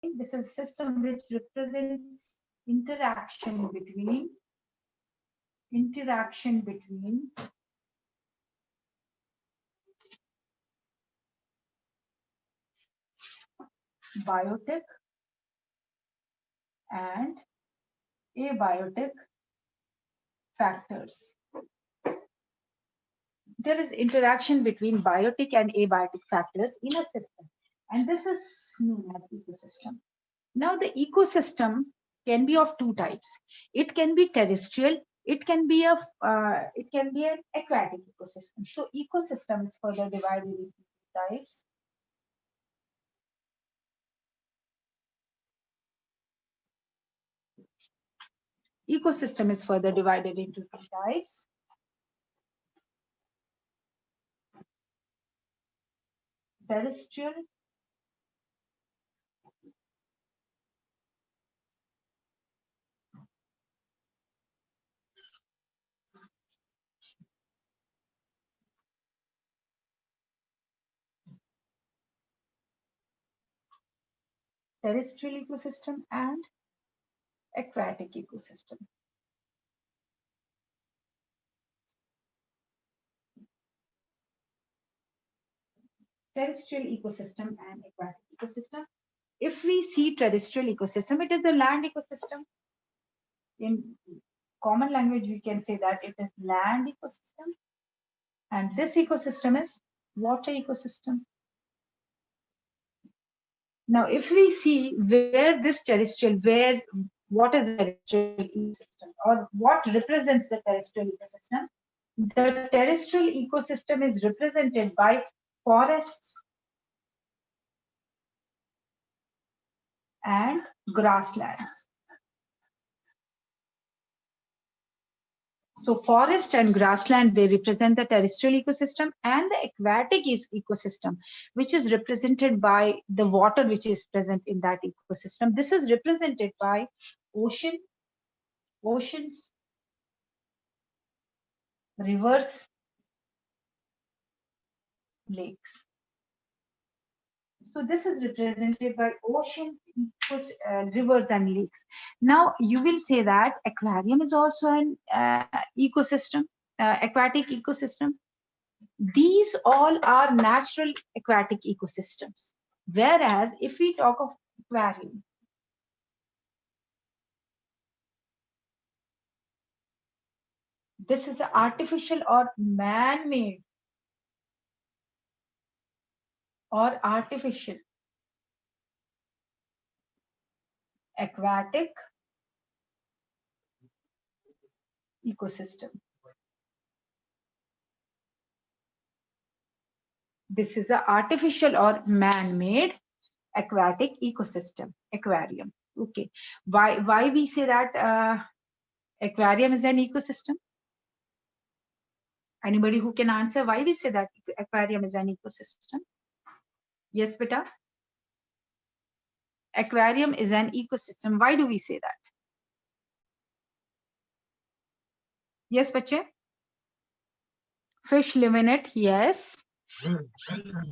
this is a system which represents interaction between biotic and abiotic factors. There is interaction between biotic and abiotic factors in a system, and this is known as ecosystem. Now, the ecosystem can be of two types. It can be terrestrial. It can be an aquatic ecosystem. So, ecosystem is further divided into two types. Ecosystem is further divided into two types. Terrestrial ecosystem and aquatic ecosystem. Terrestrial ecosystem and aquatic ecosystem. If we see terrestrial ecosystem, it is the land ecosystem. In common language, we can say that it is land ecosystem. And this ecosystem is water ecosystem. Now, if we see where this terrestrial, what is the terrestrial ecosystem or what represents the terrestrial ecosystem? The terrestrial ecosystem is represented by forests and grasslands. So forest and grassland, they represent the terrestrial ecosystem, and the aquatic ecosystem, which is represented by the water which is present in that ecosystem. This is represented by oceans, rivers, lakes. So this is represented by oceans, rivers and lakes. Now you will say that aquarium is also an ecosystem, aquatic ecosystem. These all are natural aquatic ecosystems. Whereas if we talk of aquarium, this is artificial or man-made or artificial aquatic ecosystem. This is an artificial or man-made aquatic ecosystem, aquarium. Okay. Why we say that aquarium is an ecosystem? Anybody who can answer why we say that aquarium is an ecosystem? Yes, beta. Aquarium is an ecosystem. Why do we say that? Yes, bache? Fish live in it. Yes.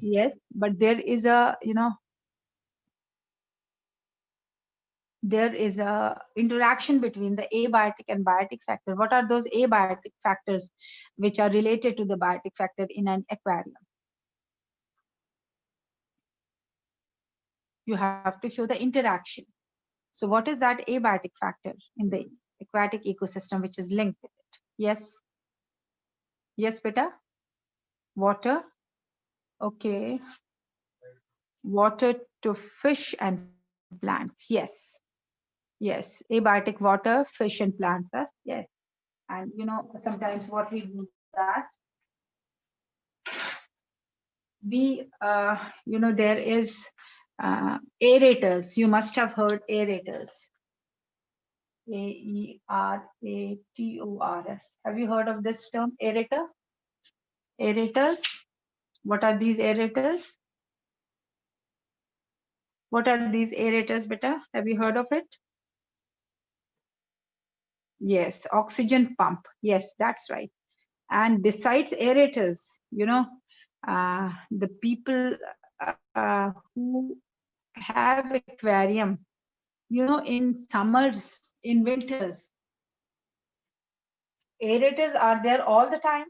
Yes, but there is a, there is a interaction between the abiotic and biotic factor. What are those abiotic factors which are related to the biotic factor in an aquarium? You have to show the interaction. So what is that abiotic factor in the aquatic ecosystem which is linked with it? Yes. Yes, beta. Water. Okay. Water to fish and plants. Yes. Yes. Abiotic water, fish and plants are. Yes. And sometimes what we do that we, there is aerators. You must have heard aerators. Aerators. Have you heard of this term, aerator? Aerators. What are these aerators? What are these aerators, beta? Have you heard of it? Yes, oxygen pump. Yes, that's right. And besides aerators, the people who have aquarium, in summers, in winters, aerators are there all the time.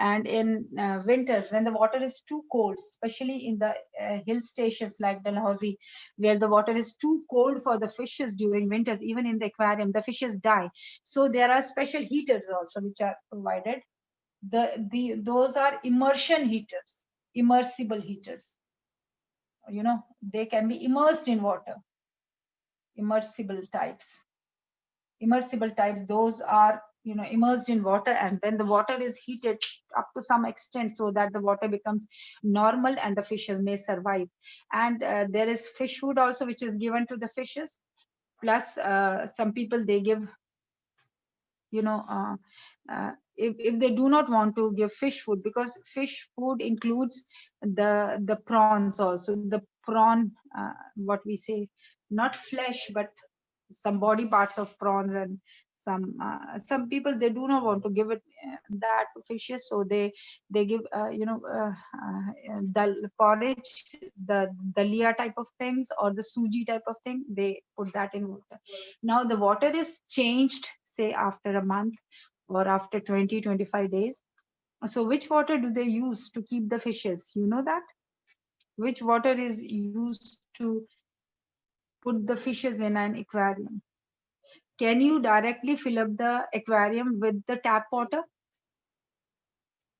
And in winters, when the water is too cold, especially in the hill stations like Dalhousie, where the water is too cold for the fishes during winters, even in the aquarium the fishes die. So there are special heaters also which are provided. Those are immersion heaters, immersible heaters. They can be immersed in water. immersible types Immersible types, those are immersed in water, and then the water is heated up to some extent so that the water becomes normal and the fishes may survive. And there is fish food also which is given to the fishes. Plus some people, they give, if they do not want to give fish food, because fish food includes the prawns also, the prawn, what we say, not flesh but some body parts of prawns. And some people, they do not want to give it that to fishes, so they give the porridge, the dalia type of things, or the suji type of thing, they put that in water. Now the water is changed, say after a month or after 20-25 days. So which water do they use to keep the fishes? You know that? Which water is used to put the fishes in an aquarium? Can you directly fill up the aquarium with the tap water?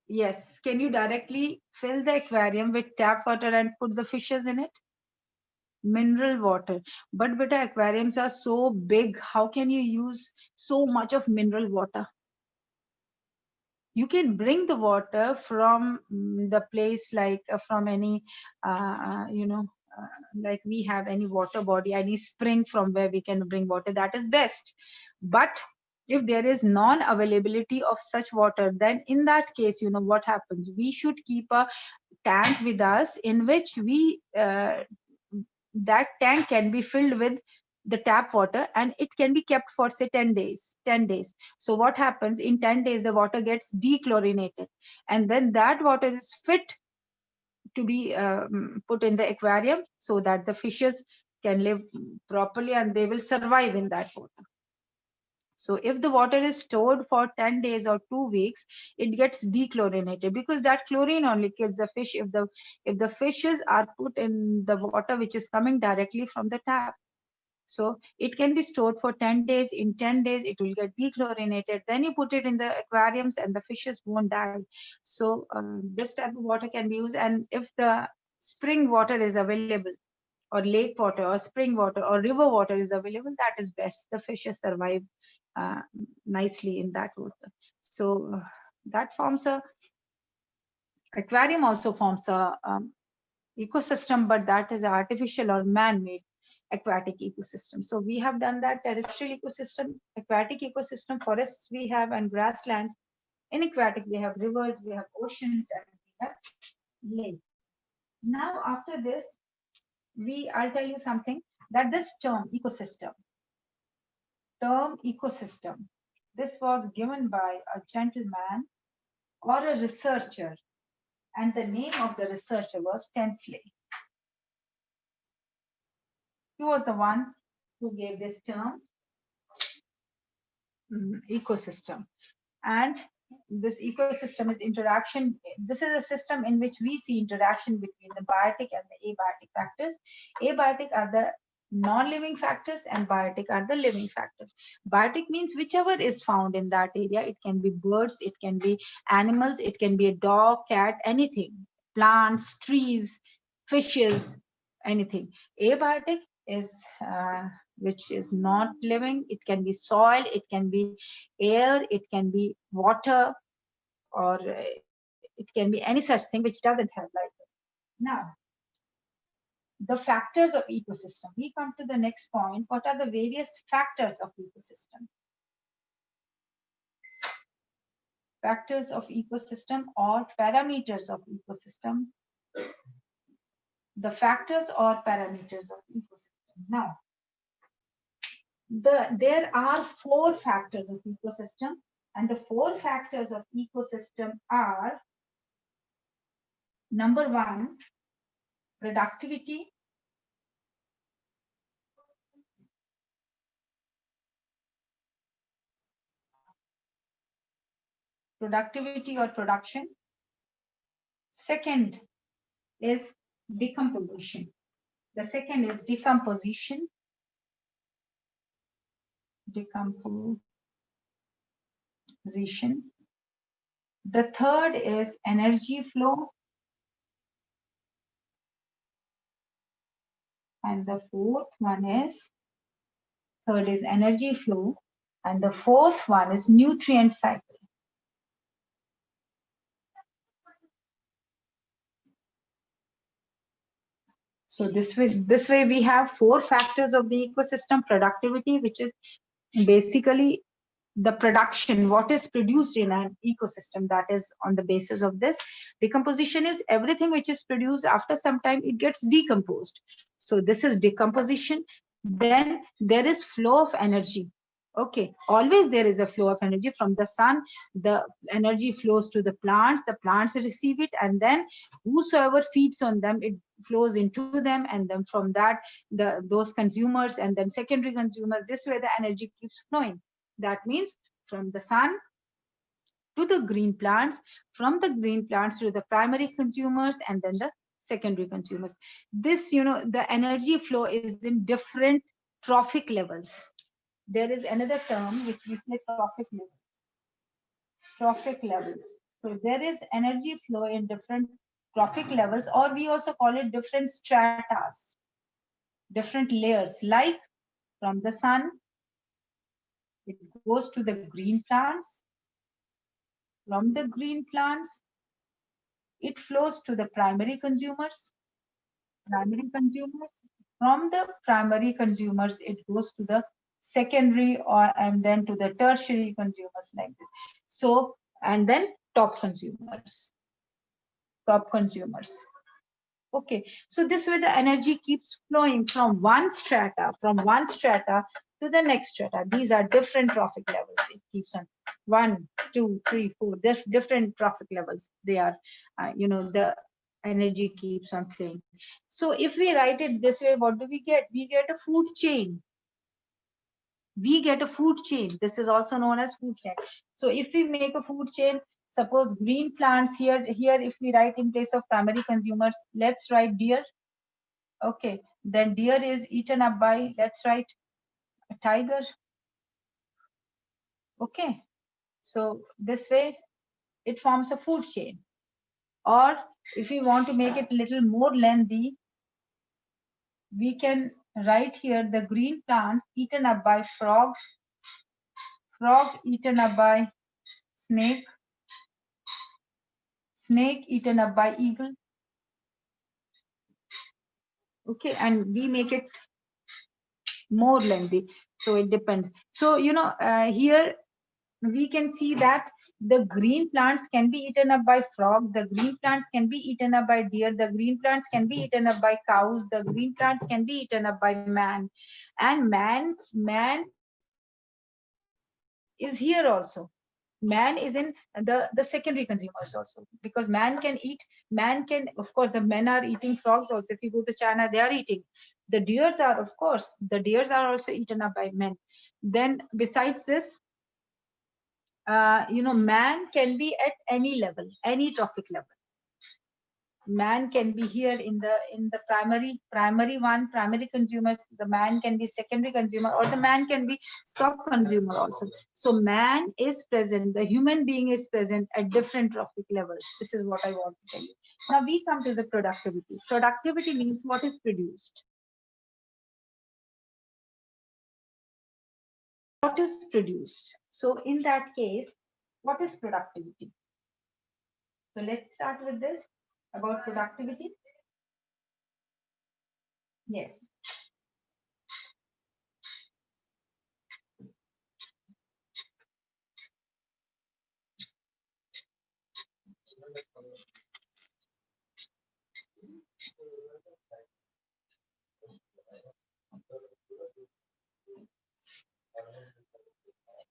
Yes. Can you directly fill the aquarium with tap water and put the fishes in it? Mineral water. But beta, aquariums are so big. How can you use so much of mineral water? You can bring the water from the place, like from any, like we have any water body, any spring from where we can bring water, that is best. But if there is non-availability of such water, then in that case, what happens? We should keep a tank with us in which that tank can be filled with the tap water, and it can be kept for say 10 days. So what happens, in 10 days the water gets dechlorinated, and then that water is fit to be put in the aquarium so that the fishes can live properly and they will survive in that water. So if the water is stored for 10 days or 2 weeks, it gets dechlorinated, because that chlorine only kills the fish if the fishes are put in the water which is coming directly from the tap. So it can be stored for 10 days. In 10 days, it will get dechlorinated. Then you put it in the aquariums and the fishes won't die. So this type of water can be used. And if the spring water is available, or lake water, or spring water, or river water is available, that is best. The fishes survive uh, nicely in that water. So that forms a aquarium also forms a ecosystem, but that is artificial or man-made aquatic ecosystem. So we have done that terrestrial ecosystem, aquatic ecosystem, forests we have, and grasslands. In aquatic, we have rivers, we have oceans, and we have lakes. Now, after this, I'll tell you something, that this term ecosystem, this was given by a gentleman or a researcher, and the name of the researcher was Tensley. He was the one who gave this term, ecosystem. And this ecosystem is interaction. This is a system in which we see interaction between the biotic and the abiotic factors. Abiotic are the non-living factors, and biotic are the living factors. Biotic means whichever is found in that area. It can be birds, it can be animals, it can be a dog, cat, anything, plants, trees, fishes, anything. Abiotic is which is not living. It can be soil, it can be air, it can be water, or it can be any such thing which doesn't have life. Now, the factors of ecosystem. We come to the next point. What are the various factors of ecosystem? Factors of ecosystem, or parameters of ecosystem. The factors or parameters of ecosystem. Now, there are 4 factors of ecosystem, and the 4 factors of ecosystem are: number 1, productivity, or production. Second is decomposition. The second is decomposition. The third is energy flow. And the fourth one is, third is energy flow. And the fourth one is nutrient cycle. So this way we have four factors of the ecosystem: productivity, which is basically the production, what is produced in an ecosystem, that is on the basis of this. Decomposition is everything which is produced, after some time it gets decomposed. So this is decomposition. Then there is flow of energy. Okay, always there is a flow of energy from the sun. The energy flows to the plants receive it, and then whosoever feeds on them, it flows into them, and then from that those consumers, and then secondary consumers. This way the energy keeps flowing. That means from the sun to the green plants, from the green plants to the primary consumers, and then the secondary consumers. This, the energy flow is in different trophic levels. There is another term which we say trophic levels. Trophic levels. So there is energy flow in different trophic levels, or we also call it different stratas, different layers. Like from the sun, it goes to the green plants. From the green plants, it flows to the primary consumers. From the primary consumers, it goes to the secondary, and then to the tertiary consumers, like this. So, and then top consumers. Okay, so this way the energy keeps flowing from one strata to the next strata. These are different trophic levels. It keeps on 1, 2, 3, 4. There's different trophic levels. They are, the energy keeps on flowing. So if we write it this way, what do we get? We get a food chain. This is also known as food chain. So if we make a food chain, suppose green plants here, if we write in place of primary consumers, let's write deer. Okay, then deer is eaten up by, let's write a tiger. Okay, so this way it forms a food chain. Or if we want to make it a little more lengthy, we can write here the green plants eaten up by frog eaten up by snake eaten up by eagle. Okay, and we make it more lengthy, so it depends. So here we can see that the green plants can be eaten up by frog, the green plants can be eaten up by deer, the green plants can be eaten up by cows, the green plants can be eaten up by man. And man is here also. Man is in the secondary consumers also, because man can, of course, the men are eating frogs also. If you go to China, they are eating. The deers are, of course, also eaten up by men. Then besides this, man can be at any level, any trophic level. Man can be here in the primary consumers. The man can be secondary consumer, or the man can be top consumer also. So man is present, the human being is present at different trophic levels. This is what I want to tell you. Now we come to the productivity. Productivity means what is produced. So in that case, what is productivity? So let's start with this about productivity. Yes.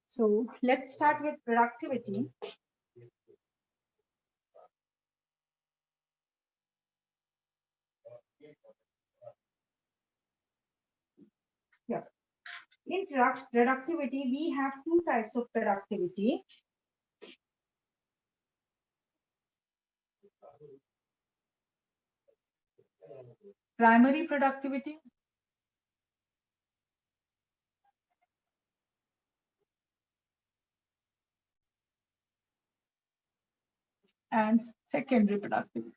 So let's start with productivity. Yeah. In productivity, we have two types of productivity. Primary productivity and secondary productivity.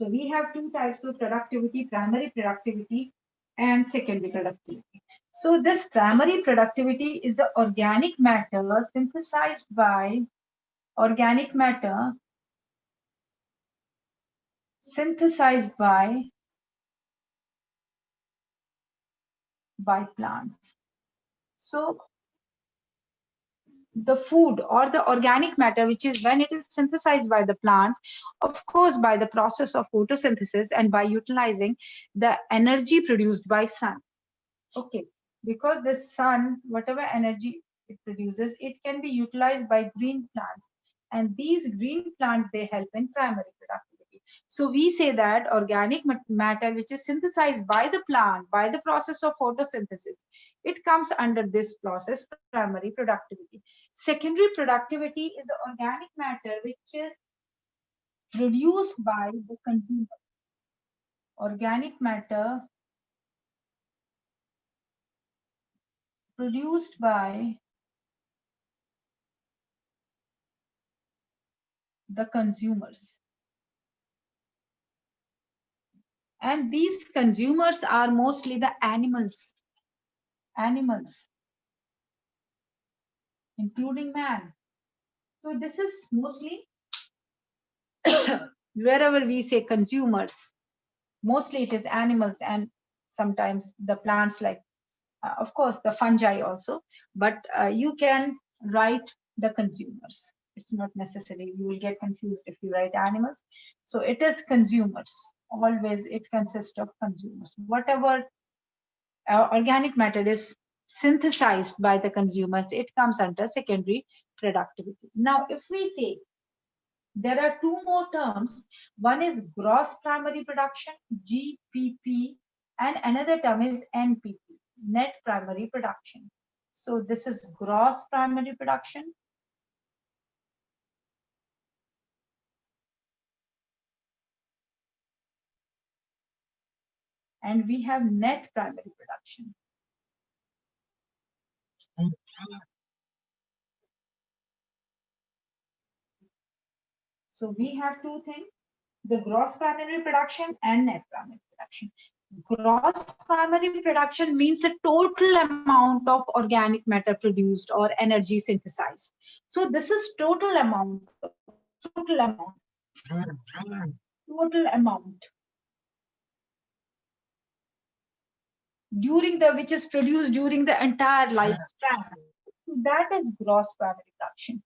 So we have two types of productivity, primary productivity and secondary productivity. So this primary productivity is the organic matter synthesized by organic matter synthesized by plants. So the food or the organic matter, which is when it is synthesized by the plant, of course, by the process of photosynthesis and by utilizing the energy produced by sun. Okay, because the sun, whatever energy it produces, it can be utilized by green plants. And these green plants, they help in primary productivity. So we say that organic matter, which is synthesized by the plant, by the process of photosynthesis, it comes under this process, primary productivity. Secondary productivity is the organic matter which is produced by the consumer. Organic matter produced by the consumers. And these consumers are mostly the animals, including man. So this is mostly wherever we say consumers, mostly it is animals and sometimes the plants, like of course the fungi also, but you can write the consumers. It's not necessary, you will get confused if you write animals. So it is consumers, always it consists of consumers. Whatever organic matter is synthesized by the consumers, it comes under secondary productivity. Now, if we say there are two more terms, one is gross primary production, GPP, and another term is NPP, net primary production. So this is gross primary production. And we have net primary production. So we have two things, the gross primary production and net primary production. Gross primary production means the total amount of organic matter produced or energy synthesized. So this is total amount, total amount, total amount during the, which is produced during the entire lifespan. So that is gross primary production.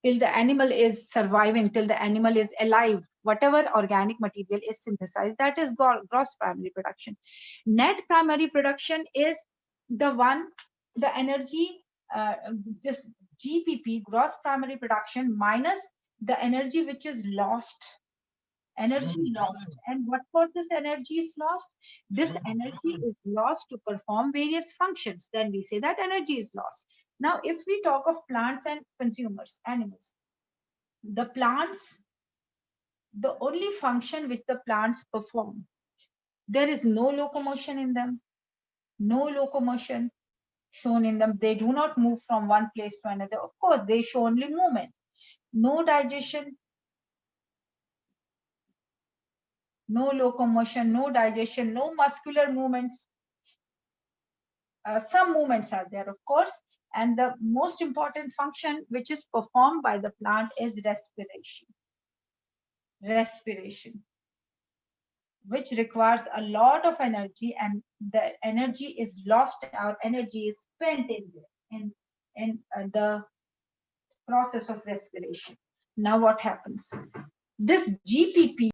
Till the animal is surviving, till the animal is alive, whatever organic material is synthesized, that is gross primary production. Net primary production is the one, the energy, this GPP, gross primary production, minus the energy which is lost. Energy lost. And what for this energy is lost? This energy is lost to perform various functions. Then we say that energy is lost. Now, if we talk of plants and consumers, animals, the plants, the only function which the plants perform, there is no locomotion in them, no locomotion shown in them. They do not move from one place to another. Of course, they show only movement. No digestion, no locomotion, no digestion, no muscular movements. Some movements are there, of course. And the most important function which is performed by the plant is respiration. Respiration, which requires a lot of energy, and the energy is lost, our energy is spent in this, in the process of respiration. Now what happens? This GPP